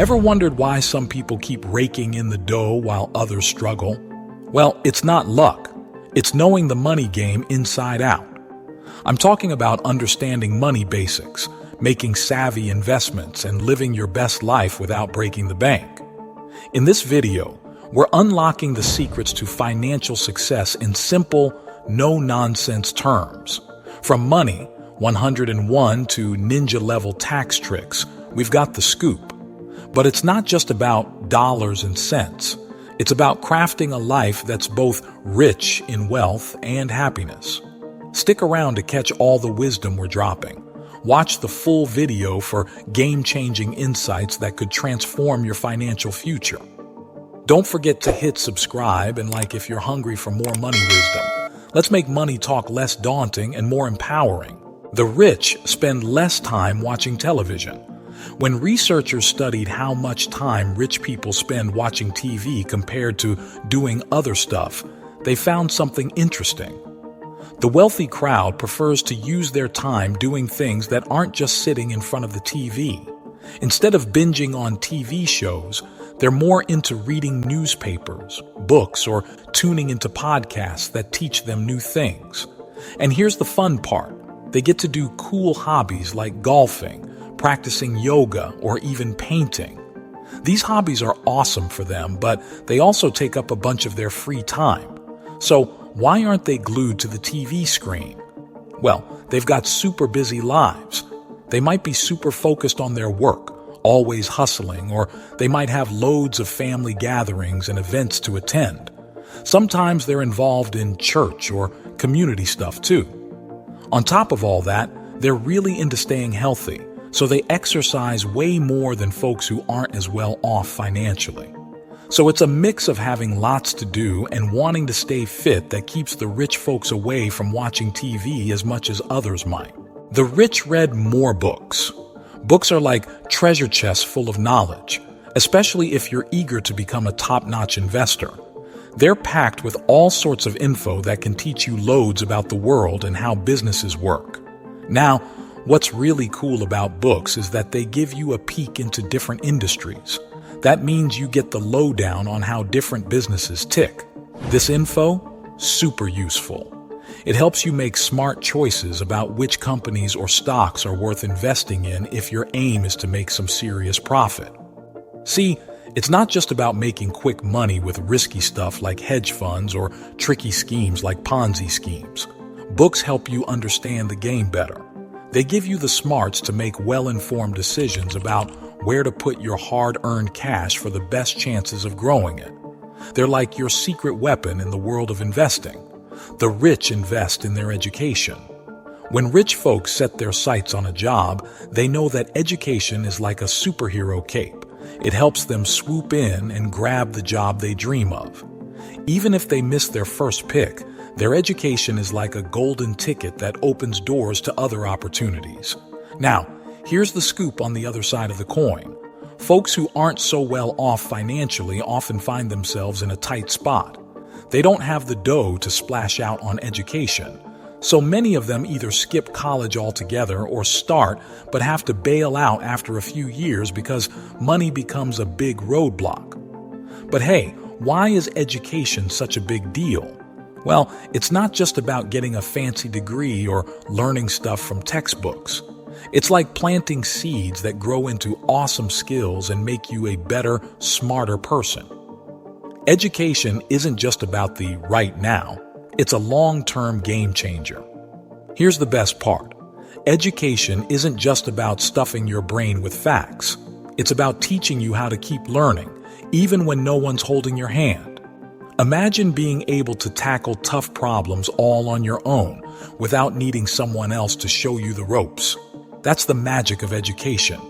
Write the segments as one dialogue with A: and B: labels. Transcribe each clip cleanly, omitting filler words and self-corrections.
A: Ever wondered why some people keep raking in the dough while others struggle? Well, it's not luck. It's knowing the money game inside out. I'm talking about understanding money basics, making savvy investments, and living your best life without breaking the bank. In this video, we're unlocking the secrets to financial success in simple, no-nonsense terms. From money 101 to ninja-level tax tricks, we've got the scoop. But it's not just about dollars and cents. It's about crafting a life that's both rich in wealth and happiness. Stick around to catch all the wisdom we're dropping. Watch the full video for game-changing insights that could transform your financial future. Don't forget to hit subscribe and like if you're hungry for more money wisdom. Let's make money talk less daunting and more empowering. The rich spend less time watching television. When researchers studied how much time rich people spend watching TV compared to doing other stuff, they found something interesting. The wealthy crowd prefers to use their time doing things that aren't just sitting in front of the TV. Instead of binging on TV shows, they're more into reading newspapers, books, or tuning into podcasts that teach them new things. And here's the fun part. They get to do cool hobbies like golfing, practicing yoga, or even painting. These hobbies are awesome for them, but they also take up a bunch of their free time. So why aren't they glued to the TV screen? Well, they've got super busy lives. They might be super focused on their work, always hustling, or they might have loads of family gatherings and events to attend. Sometimes they're involved in church or community stuff too. On top of all that, they're really into staying healthy, so they exercise way more than folks who aren't as well off financially. So it's a mix of having lots to do and wanting to stay fit that keeps the rich folks away from watching TV as much as others might. The rich read more books. Books are like treasure chests full of knowledge, especially if you're eager to become a top-notch investor. They're packed with all sorts of info that can teach you loads about the world and how businesses work. Now, what's really cool about books is that they give you a peek into different industries. That means you get the lowdown on how different businesses tick. This info, super useful. It helps you make smart choices about which companies or stocks are worth investing in if your aim is to make some serious profit. See, it's not just about making quick money with risky stuff like hedge funds or tricky schemes like Ponzi schemes. Books help you understand the game better. They give you the smarts to make well-informed decisions about where to put your hard-earned cash for the best chances of growing it. They're like your secret weapon in the world of investing. The rich invest in their education. When rich folks set their sights on a job, they know that education is like a superhero cape. It helps them swoop in and grab the job they dream of. Even if they miss their first pick, their education is like a golden ticket that opens doors to other opportunities. Now, here's the scoop on the other side of the coin. Folks who aren't so well off financially often find themselves in a tight spot. They don't have the dough to splash out on education. So many of them either skip college altogether or start but have to bail out after a few years because money becomes a big roadblock. But hey, why is education such a big deal? Well, it's not just about getting a fancy degree or learning stuff from textbooks. It's like planting seeds that grow into awesome skills and make you a better, smarter person. Education isn't just about the right now. It's a long-term game changer. Here's the best part. Education isn't just about stuffing your brain with facts. It's about teaching you how to keep learning, even when no one's holding your hand. Imagine being able to tackle tough problems all on your own without needing someone else to show you the ropes. That's the magic of education.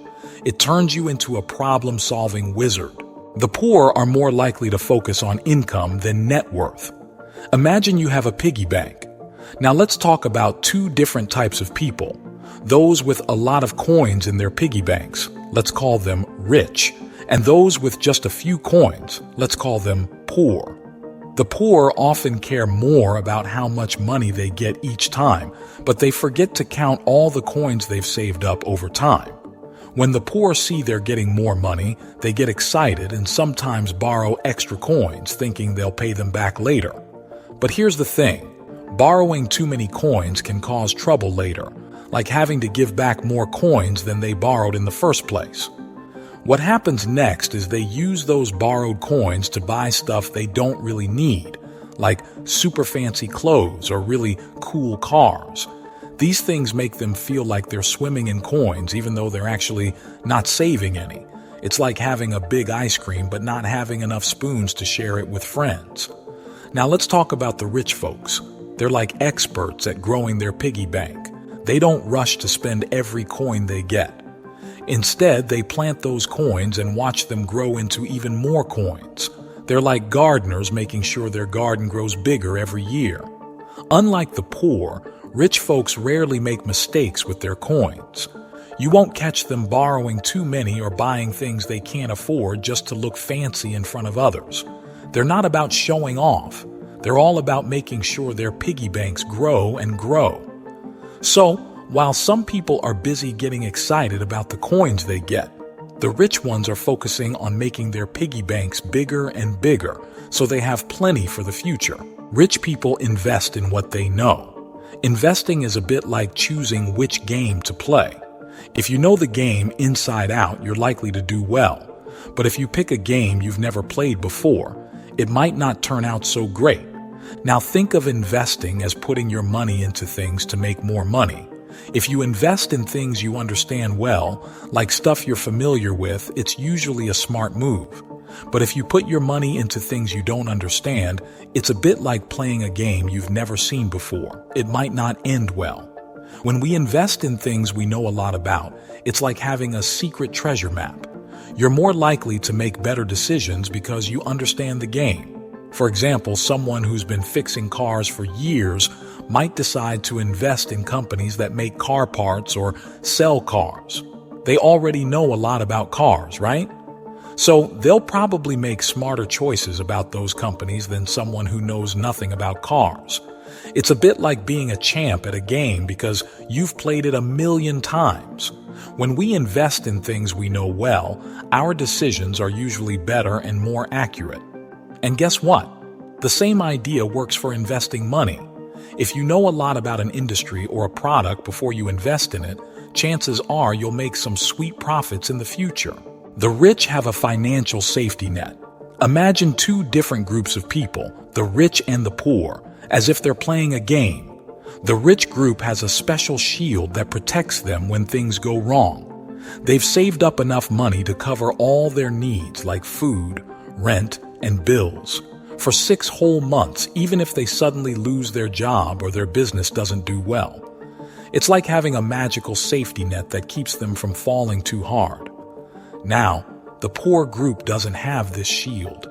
A: It turns you into a problem-solving wizard. The poor are more likely to focus on income than net worth. Imagine you have a piggy bank. Now let's talk about two different types of people. Those with a lot of coins in their piggy banks, let's call them rich, and those with just a few coins, let's call them poor. The poor often care more about how much money they get each time, but they forget to count all the coins they've saved up over time. When the poor see they're getting more money, they get excited and sometimes borrow extra coins thinking they'll pay them back later. But here's the thing, borrowing too many coins can cause trouble later, like having to give back more coins than they borrowed in the first place. What happens next is they use those borrowed coins to buy stuff they don't really need, like super fancy clothes or really cool cars. These things make them feel like they're swimming in coins even though they're actually not saving any. It's like having a big ice cream but not having enough spoons to share it with friends. Now let's talk about the rich folks. They're like experts at growing their piggy bank. They don't rush to spend every coin they get. Instead, they plant those coins and watch them grow into even more coins. They're like gardeners making sure their garden grows bigger every year. Unlike the poor, rich folks rarely make mistakes with their coins. You won't catch them borrowing too many or buying things they can't afford just to look fancy in front of others. They're not about showing off. They're all about making sure their piggy banks grow and grow. So, while some people are busy getting excited about the coins they get, the rich ones are focusing on making their piggy banks bigger and bigger so they have plenty for the future. Rich people invest in what they know. Investing is a bit like choosing which game to play. If you know the game inside out, you're likely to do well. But if you pick a game you've never played before, it might not turn out so great. Now think of investing as putting your money into things to make more money. If you invest in things you understand well, like stuff you're familiar with, it's usually a smart move. But if you put your money into things you don't understand, it's a bit like playing a game you've never seen before. It might not end well. When we invest in things we know a lot about, it's like having a secret treasure map. You're more likely to make better decisions because you understand the game. For example, someone who's been fixing cars for years might decide to invest in companies that make car parts or sell cars. They already know a lot about cars, right? So they'll probably make smarter choices about those companies than someone who knows nothing about cars. It's a bit like being a champ at a game because you've played it 1,000,000 times. When we invest in things we know well, our decisions are usually better and more accurate. And guess what? The same idea works for investing money. If you know a lot about an industry or a product before you invest in it, chances are you'll make some sweet profits in the future. The rich have a financial safety net. Imagine two different groups of people, the rich and the poor, as if they're playing a game. The rich group has a special shield that protects them when things go wrong. They've saved up enough money to cover all their needs like food, rent, and bills for 6 whole months, even if they suddenly lose their job or their business doesn't do well. It's like having a magical safety net that keeps them from falling too hard. Now, the poor group doesn't have this shield.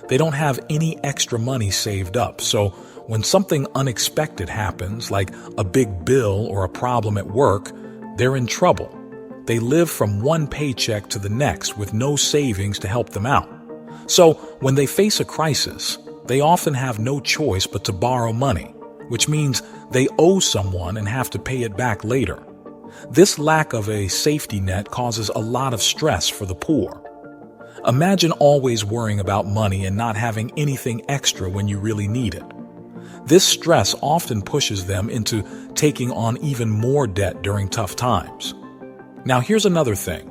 A: They don't have any extra money saved up, so when something unexpected happens, like a big bill or a problem at work, they're in trouble. They live from one paycheck to the next with no savings to help them out. So when they face a crisis, they often have no choice but to borrow money, which means they owe someone and have to pay it back later. This lack of a safety net causes a lot of stress for the poor. Imagine always worrying about money and not having anything extra when you really need it. This stress often pushes them into taking on even more debt during tough times. Now here's another thing.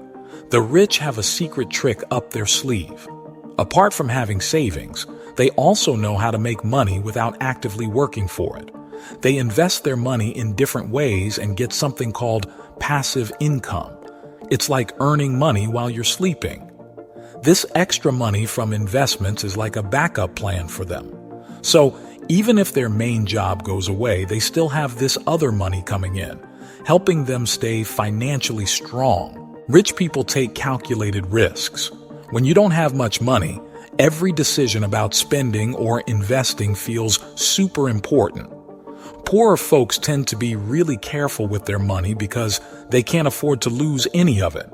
A: The rich have a secret trick up their sleeve. Apart from having savings, they also know how to make money without actively working for it. They invest their money in different ways and get something called passive income. It's like earning money while you're sleeping. This extra money from investments is like a backup plan for them. So even if their main job goes away, they still have this other money coming in, helping them stay financially strong. Rich people take calculated risks. When you don't have much money, every decision about spending or investing feels super important. Poorer folks tend to be really careful with their money because they can't afford to lose any of it.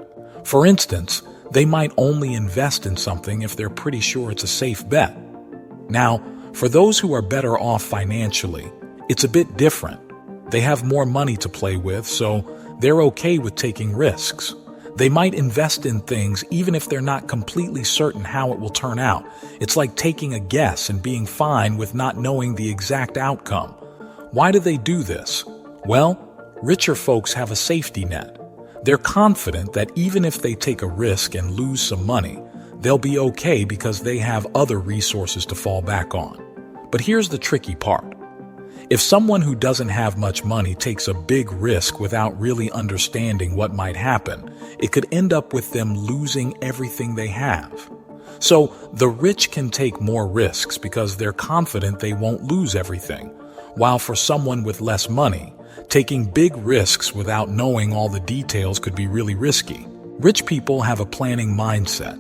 A: For instance, they might only invest in something if they're pretty sure it's a safe bet. Now, for those who are better off financially, it's a bit different. They have more money to play with, so they're okay with taking risks. They might invest in things even if they're not completely certain how it will turn out. It's like taking a guess and being fine with not knowing the exact outcome. Why do they do this? Well, richer folks have a safety net. They're confident that even if they take a risk and lose some money, they'll be okay because they have other resources to fall back on. But here's the tricky part. If someone who doesn't have much money takes a big risk without really understanding what might happen, it could end up with them losing everything they have. So the rich can take more risks because they're confident they won't lose everything, while for someone with less money, taking big risks without knowing all the details could be really risky. Rich people have a planning mindset.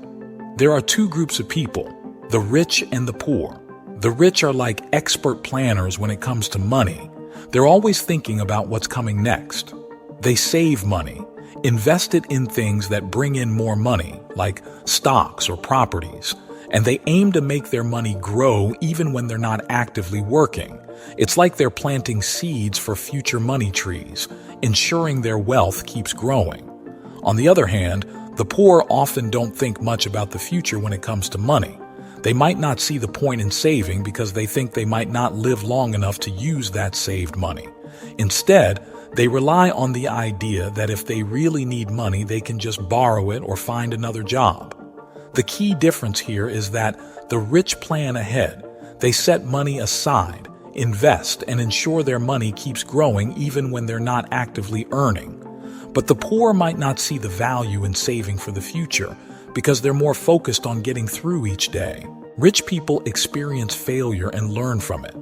A: There are two groups of people, the rich and the poor. The rich are like expert planners when it comes to money. They're always thinking about what's coming next. They save money, invest it in things that bring in more money, like stocks or properties, and they aim to make their money grow even when they're not actively working. It's like they're planting seeds for future money trees, ensuring their wealth keeps growing. On the other hand, the poor often don't think much about the future when it comes to money. They might not see the point in saving because they think they might not live long enough to use that saved money. Instead, they rely on the idea that if they really need money, they can just borrow it or find another job. The key difference here is that the rich plan ahead. They set money aside, invest, and ensure their money keeps growing even when they're not actively earning. But the poor might not see the value in saving for the future because they're more focused on getting through each day. Rich people experience failure and learn from it.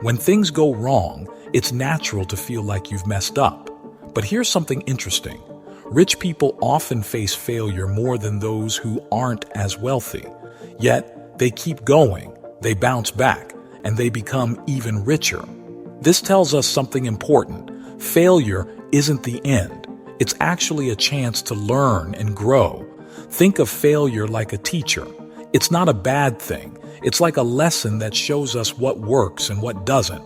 A: When things go wrong, it's natural to feel like you've messed up. But here's something interesting. Rich people often face failure more than those who aren't as wealthy. Yet, they keep going, they bounce back, and they become even richer. This tells us something important. Failure isn't the end. It's actually a chance to learn and grow. Think of failure like a teacher. It's not a bad thing. It's like a lesson that shows us what works and what doesn't.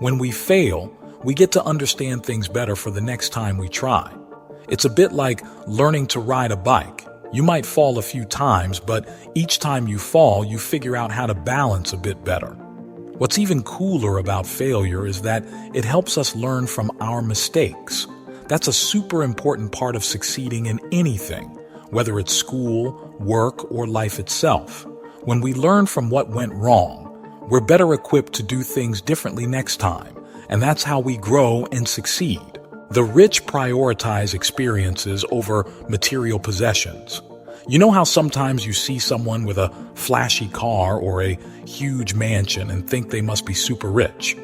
A: When we fail, we get to understand things better for the next time we try. It's a bit like learning to ride a bike. You might fall a few times, but each time you fall, you figure out how to balance a bit better. What's even cooler about failure is that it helps us learn from our mistakes. That's a super important part of succeeding in anything, whether it's school, work, or life itself. When we learn from what went wrong, we're better equipped to do things differently next time, and that's how we grow and succeed. The rich prioritize experiences over material possessions. You know how sometimes you see someone with a flashy car or a huge mansion and think they must be super rich?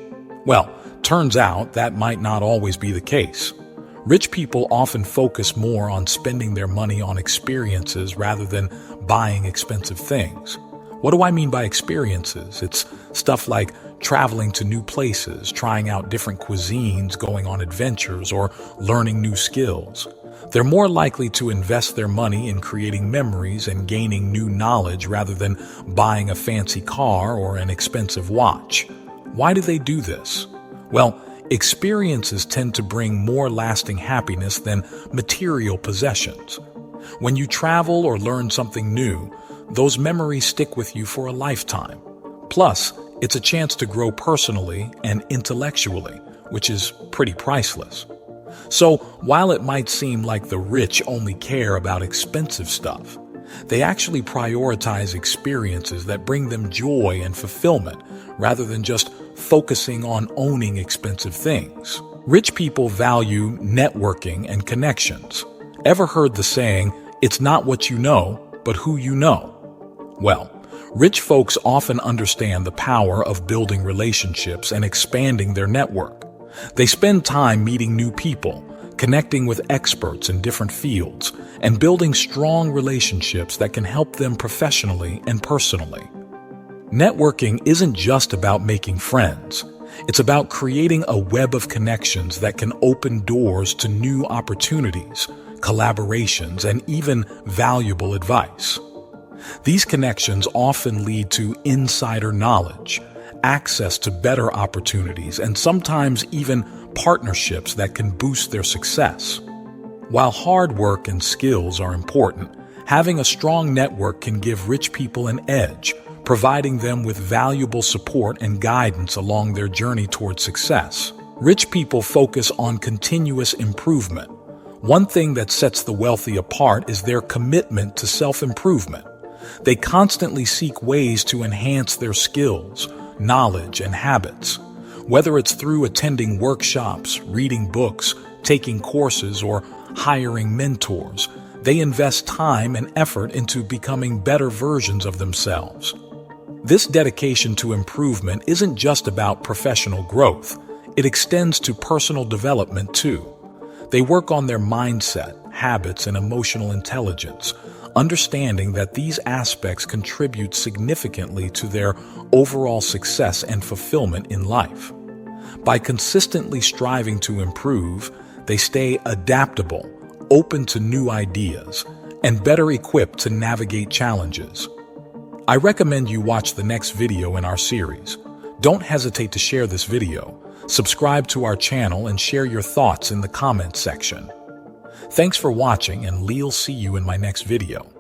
A: Well, turns out that might not always be the case. Rich people often focus more on spending their money on experiences rather than buying expensive things. What do I mean by experiences? It's stuff like traveling to new places, trying out different cuisines, going on adventures, or learning new skills. They're more likely to invest their money in creating memories and gaining new knowledge rather than buying a fancy car or an expensive watch. Why do they do this? Well, experiences tend to bring more lasting happiness than material possessions. When you travel or learn something new, those memories stick with you for a lifetime. Plus, it's a chance to grow personally and intellectually, which is pretty priceless. So, while it might seem like the rich only care about expensive stuff, they actually prioritize experiences that bring them joy and fulfillment rather than just focusing on owning expensive things. Rich people value networking and connections. Ever heard the saying, "It's not what you know, but who you know"? Well, rich folks often understand the power of building relationships and expanding their network. They spend time meeting new people, connecting with experts in different fields, and building strong relationships that can help them professionally and personally. Networking isn't just about making friends. It's about creating a web of connections that can open doors to new opportunities, collaborations, and even valuable advice. These connections often lead to insider knowledge, access to better opportunities, and sometimes even partnerships that can boost their success. While hard work and skills are important, having a strong network can give rich people an edge, providing them with valuable support and guidance along their journey towards success. Rich people focus on continuous improvement. One thing that sets the wealthy apart is their commitment to self-improvement. They constantly seek ways to enhance their skills, knowledge, and habits. Whether it's through attending workshops, reading books, taking courses, or hiring mentors, they invest time and effort into becoming better versions of themselves. This dedication to improvement isn't just about professional growth. It extends to personal development too. They work on their mindset, habits, and emotional intelligence, understanding that these aspects contribute significantly to their overall success and fulfillment in life. By consistently striving to improve, they stay adaptable, open to new ideas, and better equipped to navigate challenges. I recommend you watch the next video in our series. Don't hesitate to share this video, subscribe to our channel, and share your thoughts in the comments section. Thanks for watching, and I'll see you in my next video.